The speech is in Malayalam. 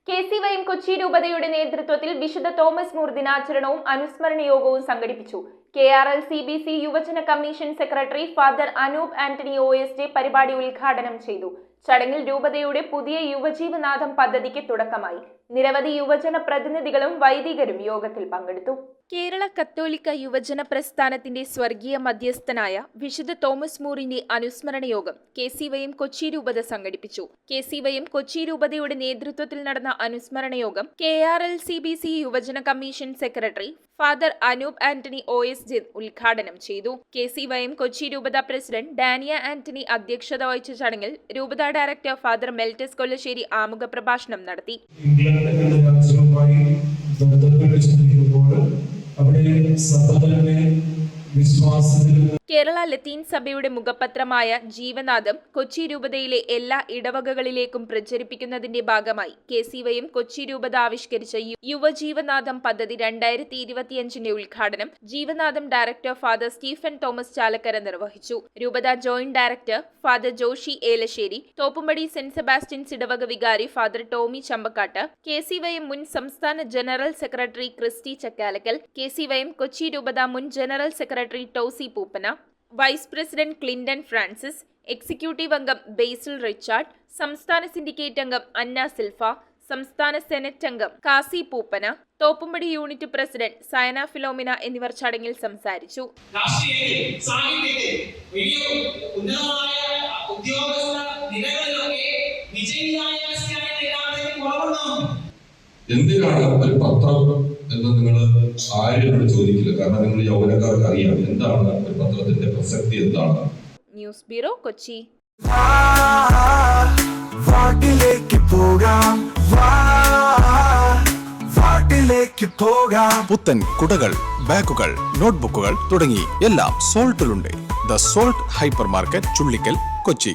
KCYM കൊച്ചി രൂപതയുടെ നേതൃത്വത്തിൽ വിശുദ്ധ തോമസ് മൂർ ദിനാചരണവും അനുസ്മരണ യോഗവും സംഘടിപ്പിച്ചു. KRLCBC യുവജന commission secretary father Anoop Antony OSJ പരിപാടി ഉദ്ഘാടനം ചെയ്തു. ചടങ്ങിൽ രൂപതയുടെ പുതിയ യുവജീവനാഥം പദ്ധതിക്ക് തുടക്കമായി. നിരവധി യുവജന പ്രതിനിധികളും വൈദികരും യോഗത്തിൽ പങ്കെടുത്തു. കേരള കത്തോലിക്ക യുവജന പ്രസ്ഥാനത്തിന്റെ സ്വർഗീയ മധ്യസ്ഥനായ വിശുദ്ധ തോമസ് മൂറിന്റെ അനുസ്മരണ യോഗം KCYM കൊച്ചി രൂപത സംഘടിപ്പിച്ചു. KCYM കൊച്ചി രൂപതയുടെ നേതൃത്വത്തിൽ നടന്ന അനുസ്മരണ യോഗം KRLCBC യുവജന commission secretary father Anoop Antony OSJ ഉദ്ഘാടനം ചെയ്തു. KCYM കൊച്ചി രൂപത പ്രസിഡന്റ് ഡാനിയ ആന്റണി അധ്യക്ഷത വഹിച്ച ചടങ്ങിൽ രൂപത ഡയറക്ടർ ഫാദർ മെൽറ്റസ് കൊല്ലശ്ശേരി ആമുഖ പ്രഭാഷണം നടത്തി. കേരള ലത്തീൻ സഭയുടെ മുഖപത്രമായ ജീവനാഥം കൊച്ചി രൂപതയിലെ എല്ലാ ഇടവകകളിലേക്കും പ്രചരിപ്പിക്കുന്നതിന്റെ ഭാഗമായി KCYM കൊച്ചി രൂപത ആവിഷ്കരിച്ച യുവജീവനാഥം പദ്ധതി 2025 ഉദ്ഘാടനം ജീവനാഥം director father Stephen Thomas Chalakkara നിർവഹിച്ചു. രൂപത joint director father Joshi Elassery, Thoppumpady saint Sebastian's ഇടവക വികാരി ഫാദർ ടോമി ചമ്പക്കാട്ട്, KCYM മുൻ സംസ്ഥാന general secretary Christy Chakkalakkal, KCYM Kochi രൂപത മുൻ general secretary Tosy Pooppana, vice president Clinton Francis, executive അംഗം ബേസിൽ റിച്ചാർഡ്, സംസ്ഥാന സിൻഡിക്കേറ്റ് അംഗം അന്ന സിൽഫ, സംസ്ഥാന സെനറ്റ് അംഗം Kasi Pooppana, Thoppumpady unit president Sayana Philomena എന്നിവർ ചടങ്ങിൽ സംസാരിച്ചു. എന്തിനാണ് ഒരു പത്രം എന്ന് നിങ്ങൾ ആരും ചോദിക്കില്ല. കാരണം നിങ്ങൾ യൗവനക്കാർക്ക് അറിയാം എന്താണ് ഒരു പത്രത്തിന്റെ പ്രസക്തി എന്താണ്. News bureau Kochi. പുത്തൻ കുടകൾ, ബാഗുകൾ, നോട്ട്ബുക്കുകൾ തുടങ്ങി എല്ലാം സോൾട്ടിലുണ്ട്. The salt hypermarket, Chullickal, Kochi.